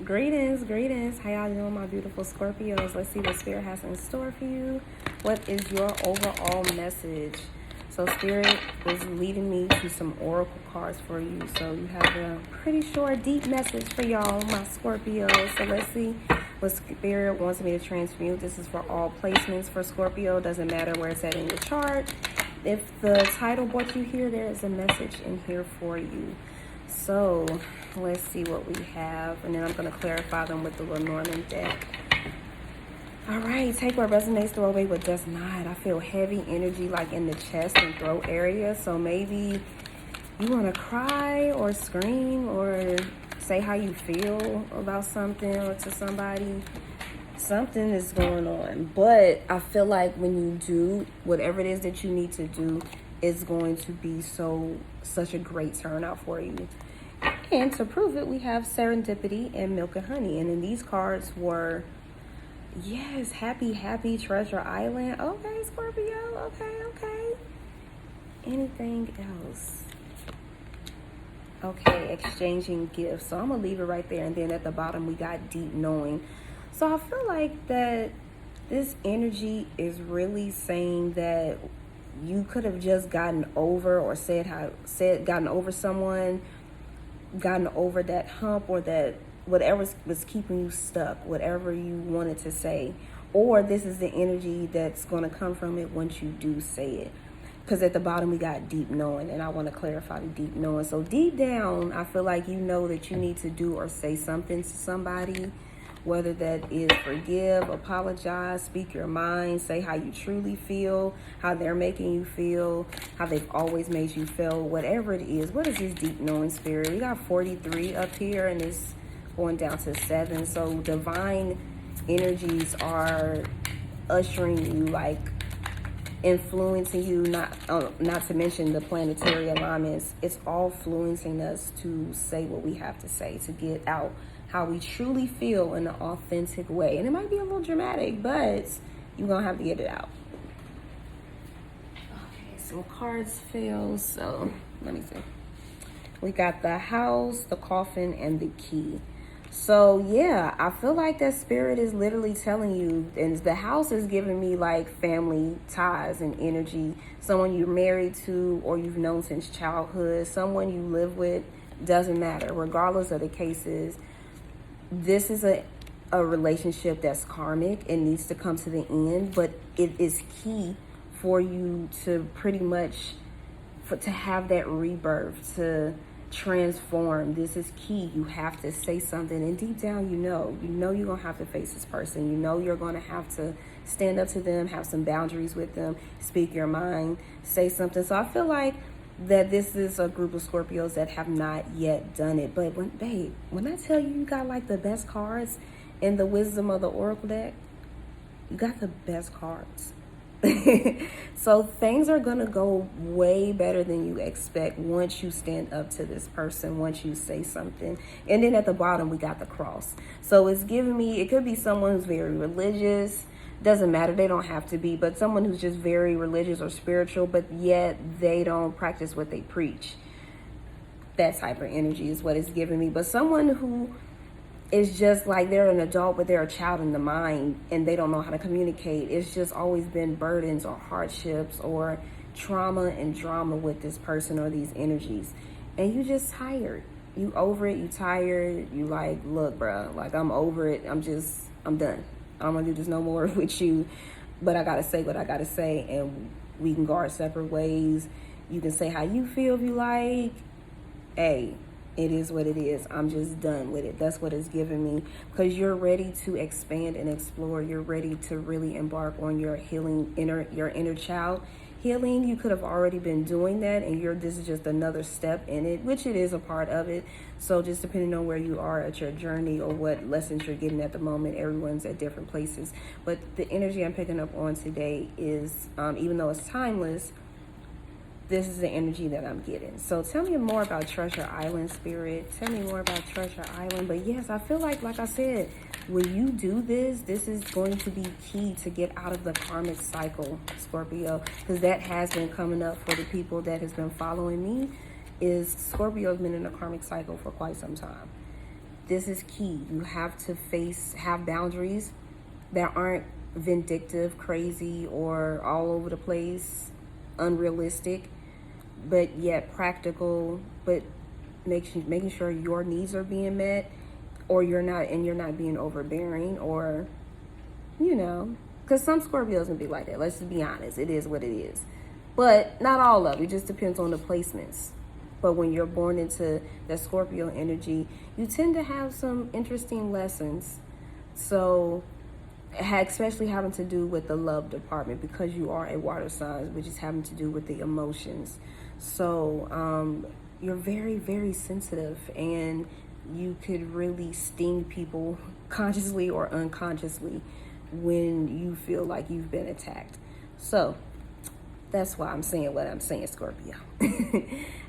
Greetings. How y'all doing, my beautiful Scorpios? Let's see what Spirit has in store for you. What is your overall message? So Spirit is leading me to some oracle cards for you. So you have a pretty short, deep message for y'all, my Scorpios. So let's see what Spirit wants me to transmute. This is for all placements for Scorpio. Doesn't matter where it's at in your chart. If the title brought you here, there is a message in here for you. So let's see what we have, and then I'm going to clarify them with the Lenormand deck. All right, take what resonates, throw away what does not. I feel heavy energy like in the chest and throat area, so maybe you want to cry or scream or say how you feel about something or to somebody. Something is going on, but I feel like when you do whatever it is that you need to do, it's going to be such a great turnout for you. And to prove it, we have serendipity and milk and honey. And then these cards were, yes, happy treasure island. Okay, Scorpio. Okay. Anything else? Okay, exchanging gifts. So I'm gonna leave it right there. And then at the bottom we got deep knowing. So I feel like that this energy is really saying that you could have just gotten over or gotten over someone, gotten over that hump or that whatever was keeping you stuck, whatever you wanted to say. Or this is the energy that's going to come from it once you do say it. Because at the bottom we got deep knowing, and I want to clarify the deep knowing. So deep down, I feel like you know that you need to do or say something to somebody. Whether that is forgive, apologize, speak your mind, say how you truly feel, how they're making you feel, how they've always made you feel, whatever it is. What is this deep knowing, Spirit? We got 43 up here and it's going down to 7. So divine energies are ushering you, like influencing you, not to mention the planetary alignments. It's all influencing us to say what we have to say, to get out how we truly feel in an authentic way. And it might be a little dramatic, but you're going to have to get it out. Okay, some cards fell. So let me see. We got the house, the coffin, and the key. So yeah, I feel like that Spirit is literally telling you, and the house is giving me like family ties and energy. Someone you're married to or you've known since childhood, someone you live with, doesn't matter. Regardless of the cases, this is a relationship that's karmic. It needs to come to the end, but it is key for you to pretty much to have that rebirth, to transform. This is key. You have to say something, and deep down you know you're gonna have to face this person. You know you're gonna have to stand up to them, have some boundaries with them, speak your mind, say something. So I feel like that this is a group of Scorpios that have not yet done it. But when I tell you got like the best cards in the wisdom of the oracle deck, you got the best cards. So things are gonna go way better than you expect once you stand up to this person, once you say something. And then at the bottom we got the cross. So it's giving me, it could be someone who's very religious. Doesn't matter, they don't have to be, but someone who's just very religious or spiritual, but yet they don't practice what they preach. That type of energy is what it's giving me. But someone who is just like they're an adult, but they're a child in the mind and they don't know how to communicate. It's just always been burdens or hardships or trauma and drama with this person or these energies. And you just tired. You over it, you tired, you like, look, bro, like I'm over it. I'm done. I don't want to do this no more with you, but I got to say what I got to say, and we can go our separate ways. You can say how you feel if you like. Hey, it is what it is. I'm just done with it. That's what it's giving me, because you're ready to expand and explore. You're ready to really embark on your healing, your inner child healing. You could have already been doing that, and this is just another step in it, which it is a part of it. So just depending on where you are at your journey or what lessons you're getting at the moment, everyone's at different places. But the energy I'm picking up on today is, even though it's timeless, this is the energy that I'm getting. So tell me more about Treasure Island, Spirit. Tell me more about Treasure Island. But yes, I feel like I said, when you do this, this is going to be key to get out of the karmic cycle, Scorpio, because that has been coming up for the people that has been following me. Is Scorpio's been in a karmic cycle for quite some time. this is key. You have to have boundaries that aren't vindictive, crazy, or all over the place, unrealistic, but yet practical, but making sure your needs are being met, or you're not being overbearing, or, because some Scorpios can be like that. Let's just be honest. It is what it is. But not all of it. It just depends on the placements. But when you're born into the Scorpio energy, you tend to have some interesting lessons. So, especially having to do with the love department, because you are a water sign, which is having to do with the emotions. So, you're very, very sensitive, and you could really sting people consciously or unconsciously when you feel like you've been attacked. So that's why I'm saying what I'm saying, Scorpio.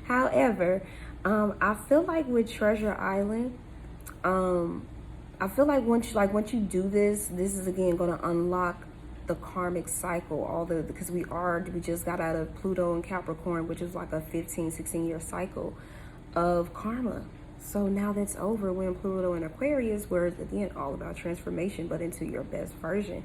However, I feel like with Treasure Island, I feel like once you do this is again going to unlock the karmic cycle, because we just got out of Pluto and Capricorn, which is like a 15-16 year cycle of karma. So now that's over. We're in Pluto and Aquarius, where it's again all about transformation, but into your best version.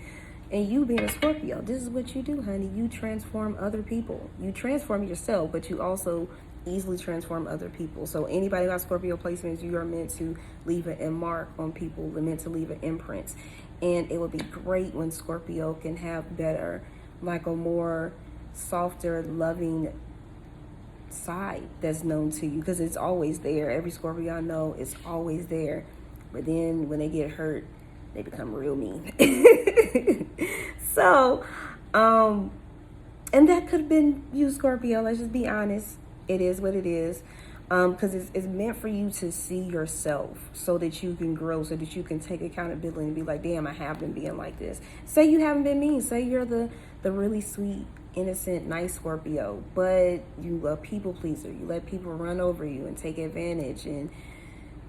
And you being a Scorpio, this is what you do, honey. You transform other people. You transform yourself, but you also easily transform other people. So anybody who has Scorpio placements, you are meant to leave an mark on people. They're meant to leave an imprint. And it would be great when Scorpio can have better, like a more softer, loving side that's known to you, because it's always there. Every Scorpio I know is always there. But then when they get hurt, they become real mean. So, and that could have been you, Scorpio. Let's just be honest. It is what it is. Because it's meant for you to see yourself so that you can grow, so that you can take accountability and be like, damn, I have been being like this. Say you haven't been mean. Say you're the really sweet, innocent, nice Scorpio, but you a people pleaser. You let people run over you and take advantage, and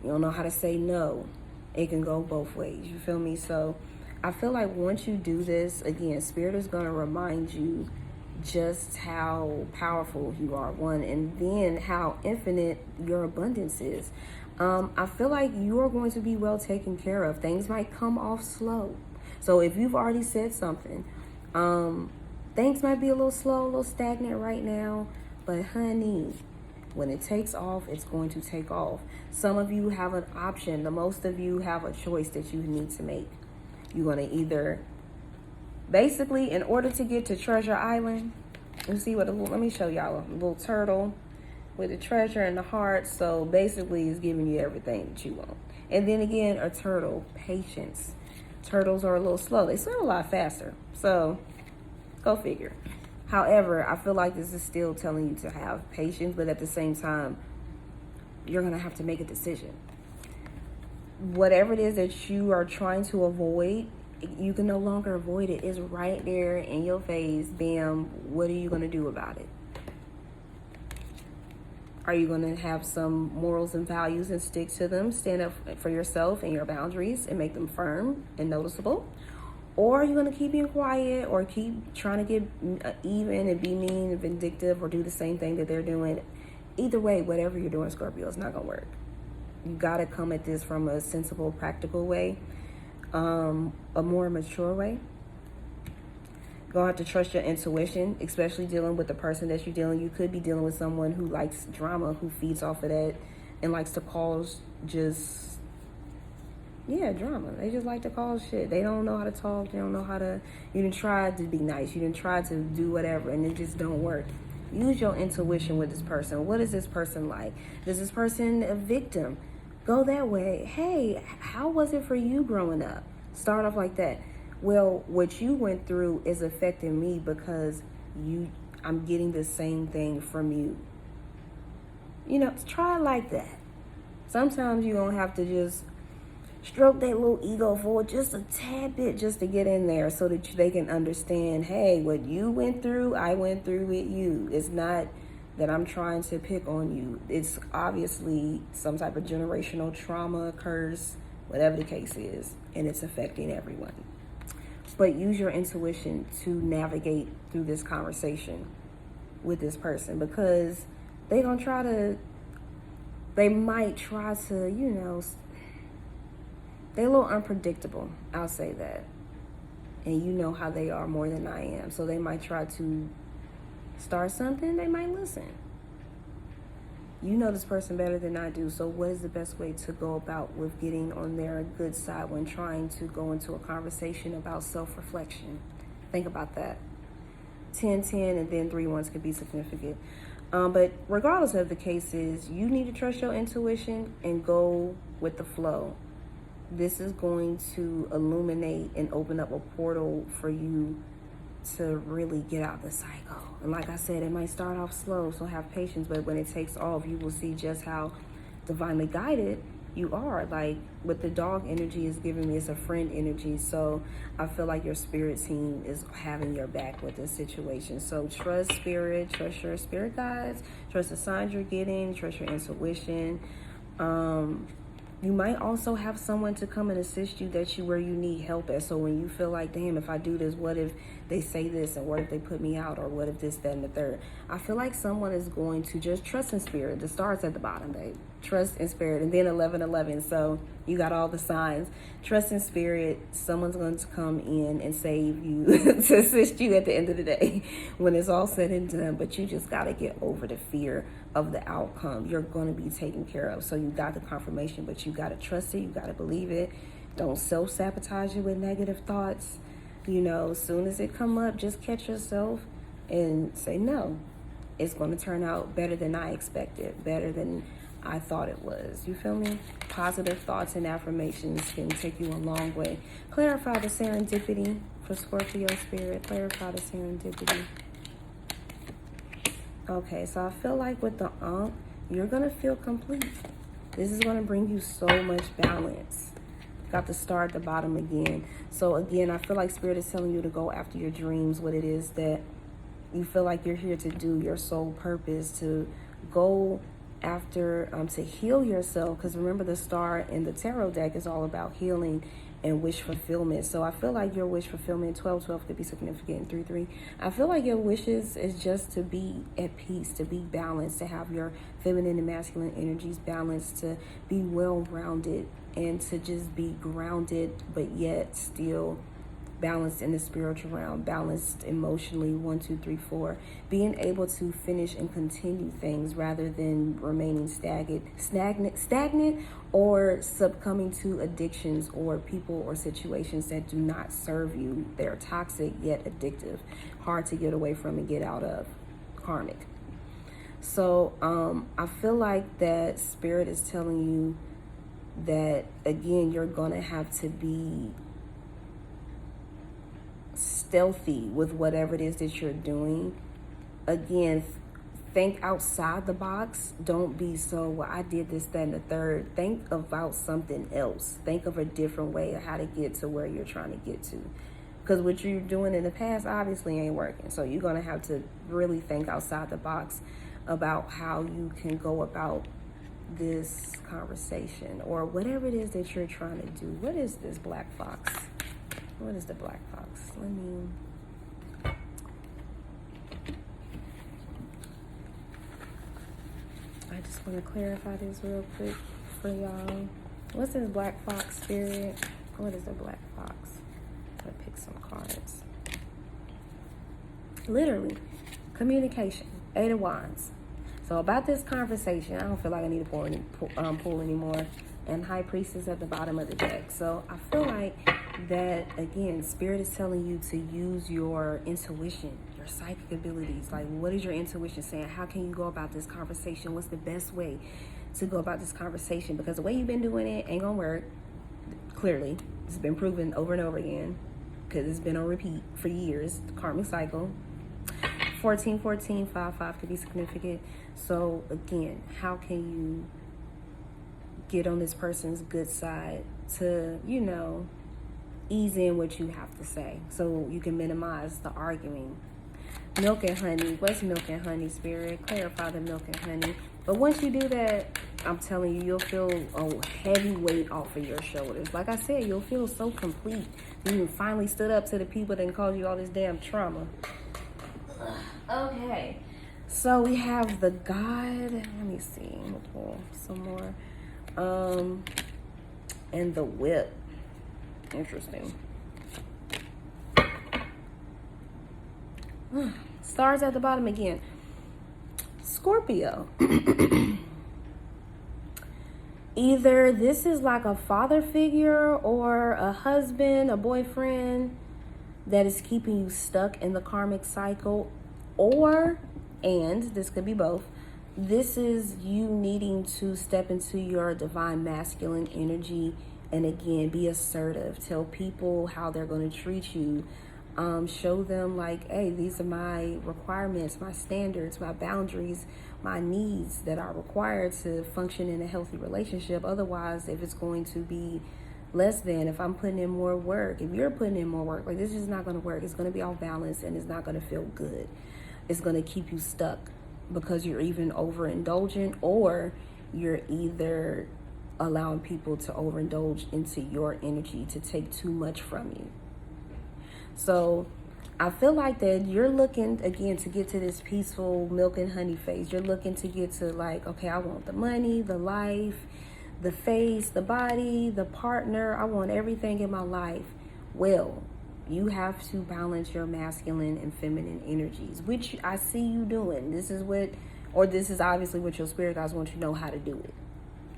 you don't know how to say no. It can go both ways. You feel me? So I feel like once you do this, again, Spirit is going to remind you just how powerful you are, one, and then how infinite your abundance is. I feel like you are going to be well taken care of. Things might come off slow. So if you've already said something, things might be a little slow, a little stagnant right now, but honey, when it takes off, it's going to take off. Some of you have an option. The most of you have a choice that you need to make. You're going to either, basically, in order to get to Treasure Island, let me show y'all a little turtle with the treasure and the heart. So basically, it's giving you everything that you want. And then again, a turtle, patience. Turtles are a little slow. They swim a lot faster. So go figure. However, I feel like this is still telling you to have patience, but at the same time, you're going to have to make a decision. Whatever it is that you are trying to avoid, you can no longer avoid it. It's right there in your face. Bam. What are you going to do about it? Are you going to have some morals and values and stick to them? Stand up for yourself and your boundaries and make them firm and noticeable? Or are you going to keep being quiet, or keep trying to get even and be mean and vindictive, or do the same thing that they're doing? Either way, whatever you're doing, Scorpio, it's not going to work. You got to come at this from a sensible, practical way, a more mature way. You're going to have to trust your intuition, especially dealing with the person that you're dealing. You could be dealing with someone who likes drama, who feeds off of that, and likes to cause drama. They just like to cause shit. They don't know how to talk. They don't know how to, you didn't try to be nice. You didn't try to do whatever, and it just don't work. Use your intuition with this person. What is this person like? Is this person a victim? Go that way. Hey, how was it for you growing up? Start off like that. Well, what you went through is affecting me because I'm getting the same thing from you. Try it like that. Sometimes you're going to have to just stroke that little ego forward just a tad bit, just to get in there, so that they can understand, hey, what you went through, I went through with you. It's not that I'm trying to pick on you. It's obviously some type of generational trauma, curse, whatever the case is, and it's affecting everyone. But use your intuition to navigate through this conversation with this person, because they might try to, they're a little unpredictable. I'll say that. And you know how they are more than I am. So they might try to start something, they might listen. You know this person better than I do. So what is the best way to go about with getting on their good side when trying to go into a conversation about self-reflection? Think about that. 10, 10, and then 3 ones could be significant. But regardless of the cases, you need to trust your intuition and go with the flow. This is going to illuminate and open up a portal for you to really get out the cycle. And like I said, it might start off slow, so have patience, but when it takes off, you will see just how divinely guided you are. Like with the dog energy is giving me, it's a friend energy. So I feel like your spirit team is having your back with this situation. So trust spirit, trust your spirit guides, trust the signs you're getting, trust your intuition. You might also have someone to come and assist you where you need help at. So when you feel like, damn, if I do this, what if they say this? And what if they put me out? Or what if this, that, and the third? I feel like someone is going to just trust in spirit. The star's at the bottom, babe. Trust in spirit. And then 11:11. So you got all the signs. Trust in spirit. Someone's going to come in and save you to assist you at the end of the day when it's all said and done. But you just got to get over the fear of the outcome. You're going to be taken care of. So you got the confirmation, but you got to trust it. You got to believe it. Don't self-sabotage it with negative thoughts. You know, as soon as it come up, just catch yourself and say, no, it's going to turn out better than I expected, better than I thought it was. You feel me? Positive thoughts and affirmations can take you a long way. Clarify the serendipity for Scorpio spirit. Clarify the serendipity. Okay, so I feel like with the Ankh, you're going to feel complete. This is going to bring you so much balance. Got the star at the bottom again. So again, I feel like spirit is telling you to go after your dreams, what it is that you feel like you're here to do, your sole purpose, to go after, to heal yourself. Because remember, the star in the tarot deck is all about healing and wish fulfillment. So I feel like your wish fulfillment, 12-12 could be significant, and 3-3. I feel like your wishes is just to be at peace, to be balanced, to have your feminine and masculine energies balanced, to be well-rounded, and to just be grounded, but yet still balanced in the spiritual realm, balanced emotionally, 1, 2, 3, 4. Being able to finish and continue things rather than remaining stagnant, or succumbing to addictions or people or situations that do not serve you. They're toxic yet addictive, hard to get away from and get out of. Karmic. So I feel like that spirit is telling you that, again, you're going to have to be stealthy with whatever it is that you're doing. Again, think outside the box. Don't be so, well, I did this, that, and the third. Think about something else. Think of a different way of how to get to where you're trying to get to. Because what you're doing in the past obviously ain't working. So you're going to have to really think outside the box about how you can go about this conversation or whatever it is that you're trying to do. What is this black fox? What is the black fox? I just want to clarify this real quick for y'all. What's this black fox spirit? What is the black fox? I'm going to pick some cards. Literally, communication. 8 of Wands. So about this conversation, I don't feel like I need to pull anymore. And High Priestess at the bottom of the deck. So I feel like that, again, spirit is telling you to use your intuition, your psychic abilities. Like, what is your intuition saying? How can you go about this conversation? What's the best way to go about this conversation? Because the way you've been doing it ain't gonna work. Clearly, it's been proven over and over again because it's been on repeat for years. The karmic cycle. 14, 14, 5, 5 could be significant. So again, how can you get on this person's good side to, ease in what you have to say so you can minimize the arguing? Milk and honey. What's milk and honey, spirit? Clarify the milk and honey. But once you do that, I'm telling you, you'll feel a heavy weight off of your shoulders. Like I said, you'll feel so complete. You finally stood up to the people that caused you all this damn trauma. Okay. So we have the God. Let me see. We'll pull some more. And the whip. Interesting. Stars at the bottom again. Scorpio. Either this is like a father figure or a husband, a boyfriend that is keeping you stuck in the karmic cycle, or, and this could be both, this is you needing to step into your divine masculine energy and again be assertive. Tell people how they're going to treat you. Show them like, hey, these are my requirements, my standards, my boundaries, my needs that are required to function in a healthy relationship. Otherwise, if it's going to be less than, if I'm putting in more work, if you're putting in more work, like this is not going to work. It's going to be off balance and it's not going to feel good. It's going to keep you stuck because you're even overindulgent, or you're either allowing people to overindulge into your energy to take too much from you. So I feel like that you're looking again to get to this peaceful milk and honey phase. You're looking to get to like, okay, I want the money, the life, the face, the body, the partner. I want everything in my life. Well, you have to balance your masculine and feminine energies, which I see you doing. This is obviously what your spirit guides want you to know how to do it.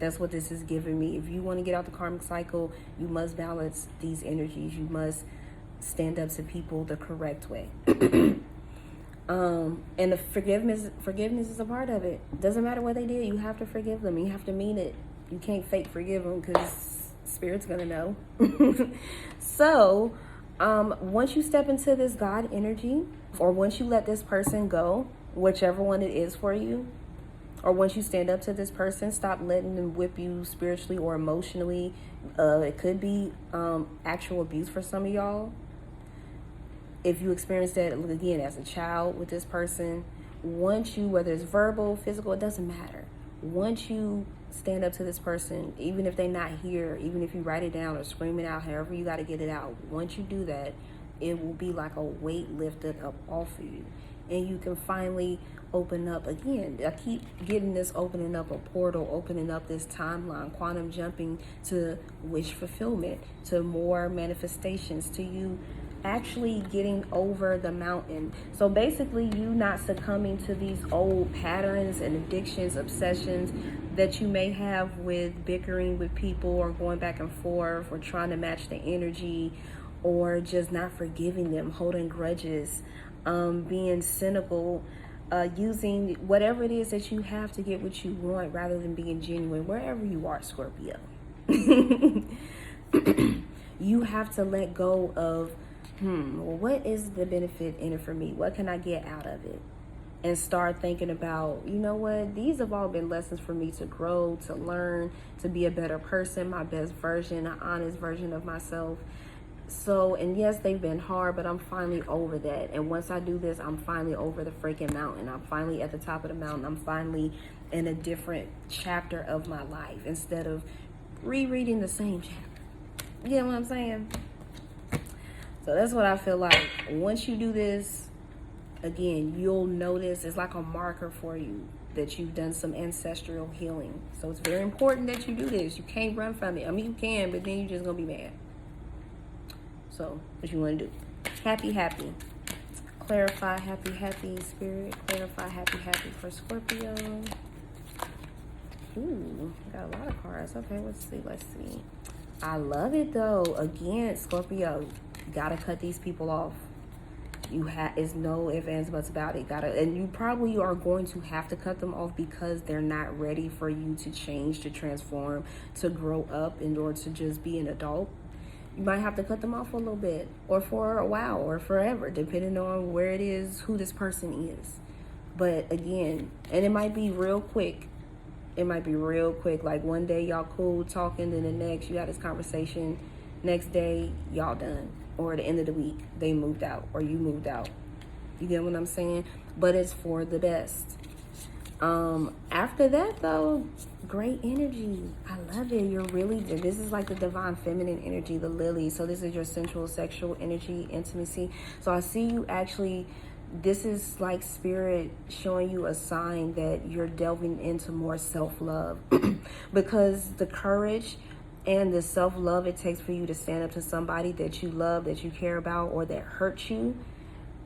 That's what this is giving me. If you want to get out the karmic cycle, you must balance these energies. You must stand up to people the correct way. And the forgiveness is a part of it. Doesn't matter what they did, you have to forgive them. You have to mean it. You can't fake forgive them because spirit's gonna know. So once you step into this God energy, or once you let this person go, whichever one it is for you, or once you stand up to this person, stop letting them whip you spiritually or emotionally. It could be actual abuse for some of y'all. If you experience that, again, as a child with this person, once you, whether it's verbal, physical, it doesn't matter. Once you stand up to this person, even if they're not here, even if you write it down or scream it out, however you got to get it out, once you do that, it will be like a weight lifted up off of you. And you can finally open up again. I keep getting this opening up a portal, opening up this timeline, quantum jumping to wish fulfillment, to more manifestations, to you actually getting over the mountain. So basically you not succumbing to these old patterns and addictions, obsessions that you may have with bickering with people, or going back and forth, or trying to match the energy, or just not forgiving them, holding grudges, being cynical, using whatever it is that you have to get what you want rather than being genuine, wherever you are, Scorpio. You have to let go of, well, what is the benefit in it for me? What can I get out of it? And start thinking about, you know what? These have all been lessons for me to grow, to learn, to be a better person, my best version, an honest version of myself. So, and yes, they've been hard, but I'm finally over that. And once I do this, I'm finally over the freaking mountain. I'm finally at the top of the mountain. I'm finally in a different chapter of my life instead of rereading the same chapter. You know what I'm saying? So that's what I feel like. Once you do this, again, you'll notice it's like a marker for you that you've done some ancestral healing. So it's very important that you do this. You can't run from it. I mean, you can, but then you're just going to be mad. So what you want to do? Happy. Clarify, happy, spirit. Clarify, happy for Scorpio. Ooh, got a lot of cards. Okay, let's see. I love it though. Again, Scorpio, you gotta cut these people off. It's no ifs, ands, buts about it. And you probably are going to have to cut them off because they're not ready for you to change, to transform, to grow up in order to just be an adult. You might have to cut them off for a little bit, or for a while, or forever, depending on where it is, who this person is. But again, and it might be real quick. Like one day y'all cool talking, then the next you got this conversation. Next day y'all done, or at the end of the week they moved out, or you moved out. You get what I'm saying? But it's for the best. After that though, great energy. I love it. This is like the divine feminine energy, the lily. So this is your sensual, sexual energy, intimacy. So I see you actually, this is like spirit showing you a sign that you're delving into more self-love because the courage and the self-love it takes for you to stand up to somebody that you love, that you care about, or that hurts you,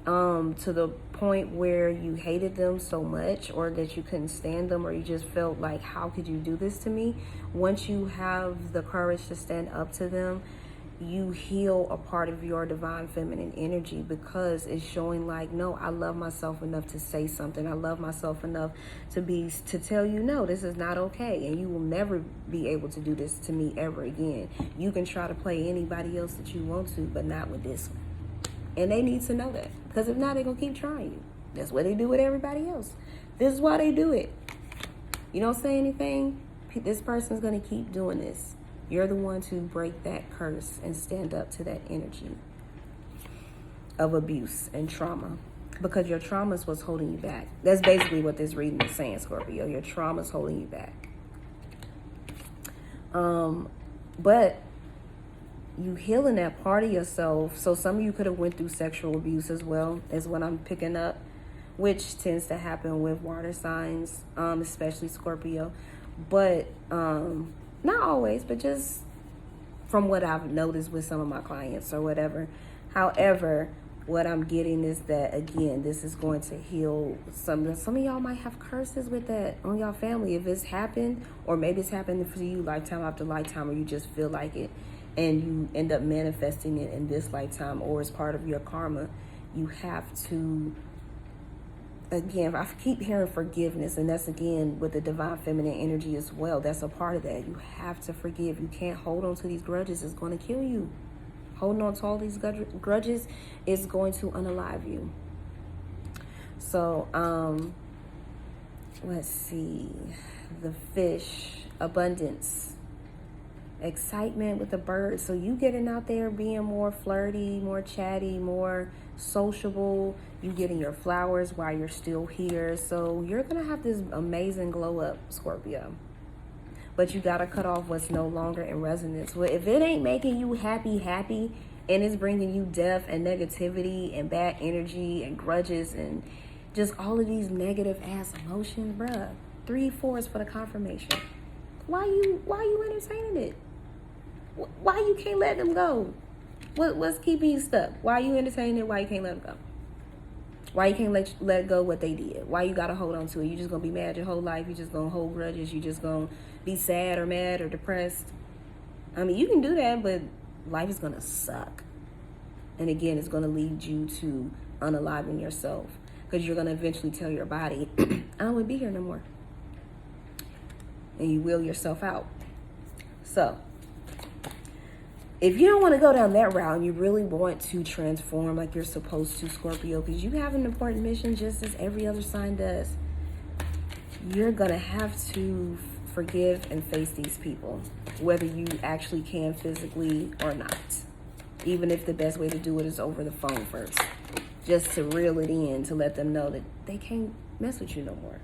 to the point where you hated them so much, or that you couldn't stand them, or you just felt like, how could you do this to me? Once you have the courage to stand up to them, you heal a part of your divine feminine energy, because it's showing like, no, I love myself enough to say something. I love myself enough to tell you, no, this is not okay, and you will never be able to do this to me ever again. You can try to play anybody else that you want to, but not with this one. And they need to know that, because if not, they're gonna keep trying you. That's what they do with everybody else. This is why they do it. You don't say anything, this person's gonna keep doing this. You're the one to break that curse and stand up to that energy of abuse and trauma, because your trauma is what's holding you back. That's basically what this reading is saying, Scorpio. Your trauma is holding you back. But you healing that part of yourself. So some of you could have went through sexual abuse as well, is what I'm picking up, which tends to happen with water signs, especially Scorpio. But not always, but just from what I've noticed with some of my clients or whatever. However, what I'm getting is that, again, this is going to heal some of y'all might have curses with that on your family. If it's happened, or maybe it's happened for you lifetime after lifetime, or you just feel like it and you end up manifesting it in this lifetime, or as part of your karma, you have to, again, I keep hearing forgiveness, and that's, again, with the divine feminine energy as well. That's a part of that. You have to forgive. You can't hold on to these grudges. It's going to kill you. Holding on to all these grudges is going to unalive you. So, let's see. The fish, abundance, excitement with the birds. So you getting out there being more flirty, more chatty, more sociable. You getting your flowers while you're still here. So you're going to have this amazing glow up, Scorpio. But you got to cut off what's no longer in resonance. Well, if it ain't making you happy, and it's bringing you death and negativity and bad energy and grudges and just all of these negative ass emotions, bruh, 3 4s for the confirmation. Why you entertaining it? Why you can't let them go? What's keeping you stuck? Why you entertaining it? Why you can't let them go? Why you can't let go what they did? Why you gotta hold on to it? You just gonna be mad your whole life? You just gonna hold grudges? You just gonna be sad or mad or depressed? I mean, you can do that, but life is gonna suck. And again, it's gonna lead you to unaliving yourself, because you're gonna eventually tell your body, I don't wanna be here no more. And you will yourself out. So, if you don't want to go down that route and you really want to transform like you're supposed to, Scorpio, because you have an important mission just as every other sign does, you're going to have to forgive and face these people, whether you actually can physically or not. Even if the best way to do it is over the phone first. Just to reel it in, to let them know that they can't mess with you no more.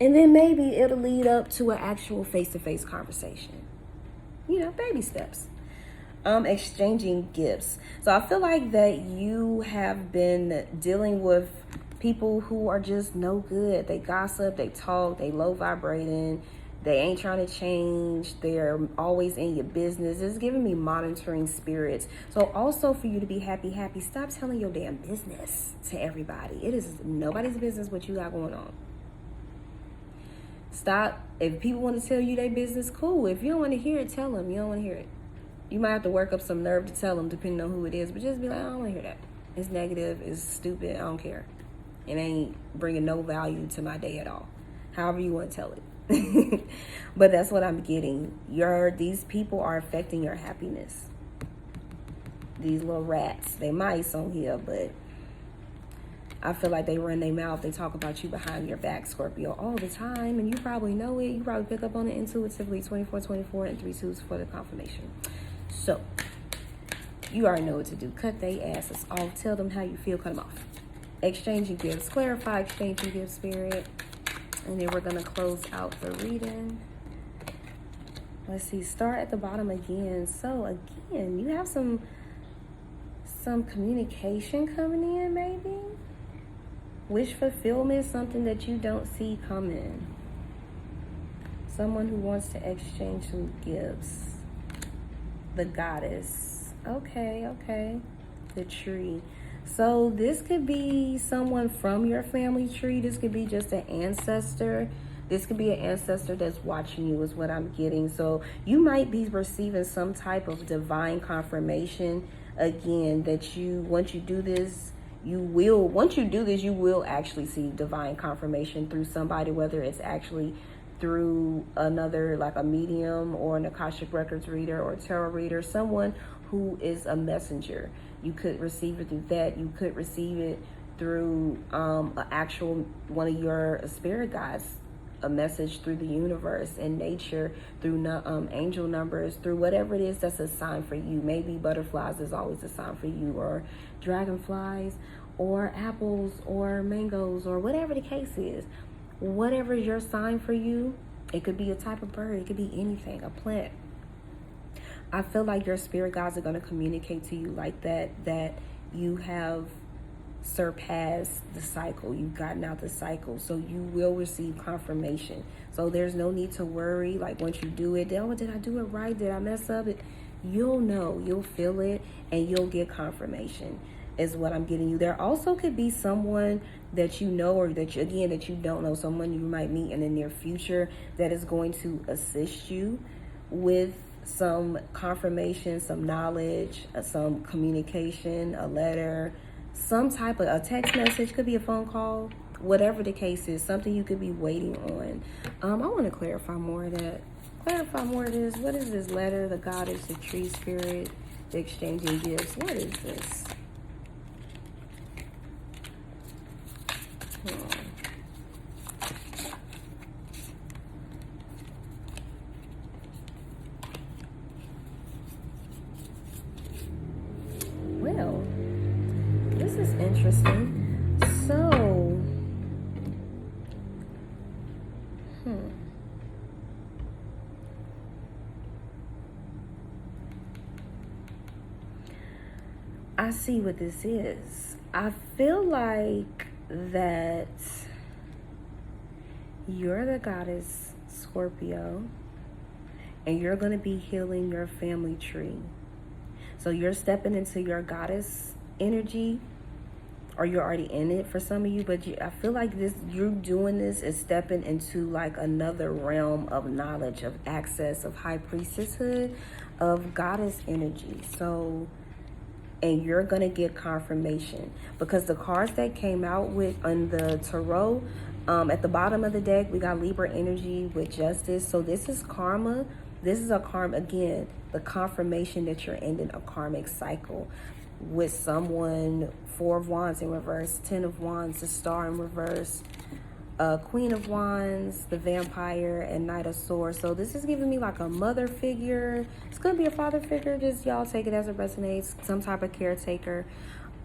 And then maybe it'll lead up to an actual face-to-face conversation. You know, baby steps. Exchanging gifts. So I feel like that you have been dealing with people who are just no good. They gossip, they talk, they low vibrating, they ain't trying to change, they're always in your business. It's giving me monitoring spirits. So also for you to be happy, stop telling your damn business to everybody. It is nobody's business what you got going on. Stop. If people want to tell you their business, cool. If you don't want to hear it, tell them you don't want to hear it. You might have to work up some nerve to tell them, depending on who it is. But just be like, I don't want to hear that. It's negative. It's stupid. I don't care. It ain't bringing no value to my day at all. However you want to tell it. But that's what I'm getting. These people are affecting your happiness. These little rats. They mice on here, but I feel like they run their mouth. They talk about you behind your back, Scorpio, all the time. And you probably know it. You probably pick up on it intuitively. 24, and 3 2s for the confirmation. So, you already know what to do. Cut their asses off. Tell them how you feel. Cut them off. Exchanging gifts. Clarify exchanging gifts, Spirit. And then we're going to close out the reading. Let's see. Start at the bottom again. So, again, you have some communication coming in, maybe. Wish fulfillment, something that you don't see coming. Someone who wants to exchange some gifts. The Goddess. Okay, okay. The tree. So this could be someone from your family tree. This could be just an ancestor. This could be an ancestor that's watching you is what I'm getting. So you might be receiving some type of divine confirmation. Again, that once you do this, you will actually see divine confirmation through somebody, whether it's actually through another, like a medium or an Akashic Records reader or a tarot reader, someone who is a messenger. You could receive it through that. You could receive it through an actual one of your spirit guides, a message through the universe and nature, through angel numbers, through whatever it is that's a sign for you. Maybe butterflies is always a sign for you, or dragonflies, or apples, or mangoes, or whatever the case is. Whatever is your sign for you, it could be a type of bird, it could be anything, a plant. I feel like your spirit guides are going to communicate to you like that you have surpassed the cycle. You've gotten out the cycle. So you will receive confirmation. So there's no need to worry. Like once you do it, oh, did I do it right? Did I mess up? You'll know. You'll feel it and you'll get confirmation is what I'm getting you. There also could be someone that you know or that you don't know. Someone you might meet in the near future that is going to assist you with some confirmation, some knowledge, some communication, a letter, some type of a text message, could be a phone call, whatever the case is, something you could be waiting on. I want to clarify more of that. Clarify more of this. What is this letter? The Goddess, the tree spirit, the exchanging gifts. What is this? Well, this is interesting. So, I see what this is. I feel like that you're the goddess Scorpio and you're going to be healing your family tree. So you're stepping into your goddess energy, or you're already in it for some of you, but I feel like you're doing this is stepping into like another realm of knowledge, of access, of high priestesshood, of goddess energy. So, and you're going to get confirmation because the cards that came out with on the tarot, at the bottom of the deck, we got Libra energy with justice. So this is karma. This is a karma, again, the confirmation that you're ending a karmic cycle with someone. 4 of Wands in reverse, 10 of Wands, the Star in reverse, Queen of Wands, the Vampire, and Knight of Swords. So this is giving me like a mother figure. It's going to be a father figure. Just y'all take it as it resonates. Some type of caretaker.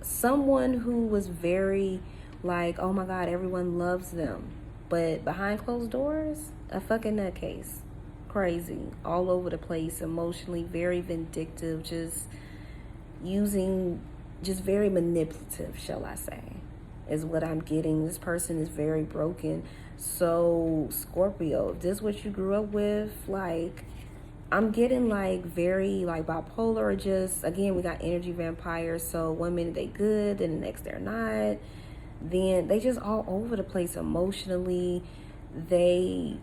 Someone who was very like, oh my God, everyone loves them. But behind closed doors, a fucking nutcase. Crazy. All over the place. Emotionally, very vindictive. Just very manipulative, shall I say, is what I'm getting. This person is very broken. So Scorpio, if this is what you grew up with, like I'm getting like very like bipolar, or just, again, we got energy vampires. So one minute they good, then the next they're not. Then they just all over the place emotionally. A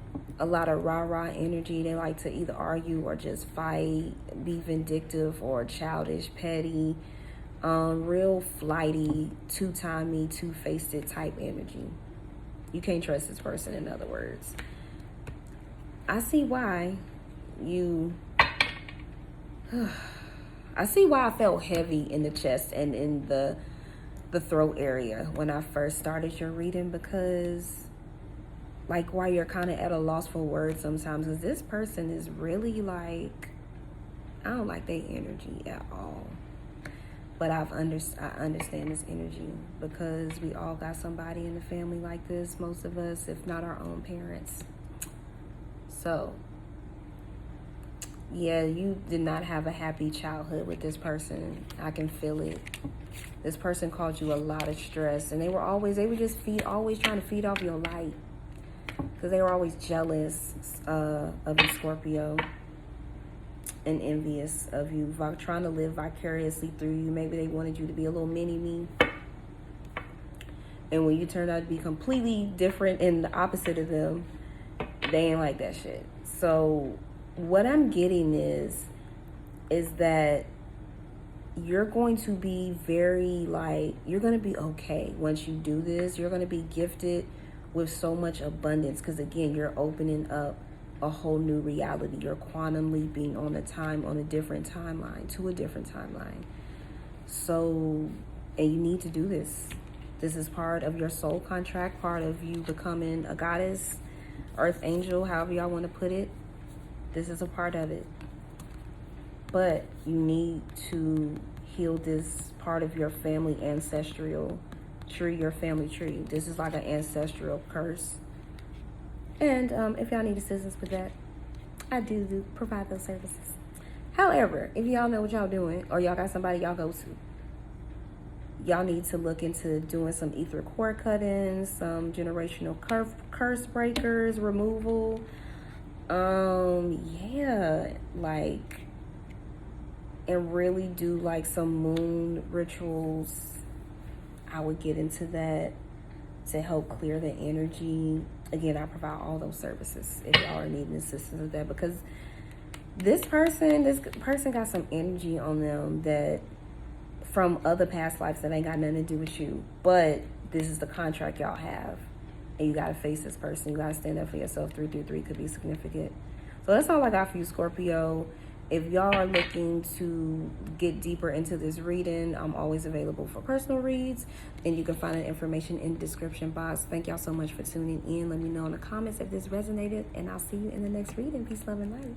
lot of rah-rah energy. They like to either argue or just fight, be vindictive or childish, petty, real flighty, two-timey, two-faced type energy. You can't trust this person, in other words. I see why I see why I felt heavy in the chest and in the throat area when I first started your reading, because like why you're kind of at a loss for words sometimes, because this person is really like, I don't like their energy at all. But I understand this energy because we all got somebody in the family like this, most of us, if not our own parents. So yeah, you did not have a happy childhood with this person. I can feel it. This person caused you a lot of stress, and they were just always trying to feed off your light, because they were always jealous of you, Scorpio. and envious of you, trying to live vicariously through you. Maybe they wanted you to be a little mini-me. And when you turned out to be completely different and the opposite of them, they ain't like that shit. So what I'm getting is that you're going to be very, like, you're going to be okay once you do this. You're going to be gifted with so much abundance because, again, you're opening up a whole new reality. You're quantum leaping on a different timeline, to a different timeline. So, and you need to do this. This is part of your soul contract, part of you becoming a goddess, earth angel, however y'all want to put it. This is a part of it. But you need to heal this part of your family ancestral tree, your family tree. This is like an ancestral curse. And if y'all need assistance with that, I do provide those services. However, if y'all know what y'all doing, or y'all got somebody y'all go to, y'all need to look into doing some ether core cuttings, some generational curse breakers, removal. Yeah, like, and really do like some moon rituals. I would get into that to help clear the energy. Again, I provide all those services if y'all are needing assistance with that, because this person got some energy on them that from other past lives that ain't got nothing to do with you. But this is the contract y'all have, and you gotta face this person. You gotta stand up for yourself. 333 could be significant. So that's all I got for you, Scorpio. If y'all are looking to get deeper into this reading, I'm always available for personal reads, and you can find that information in the description box. Thank y'all so much for tuning in. Let me know in the comments if this resonated, and I'll see you in the next reading. Peace, love, and light.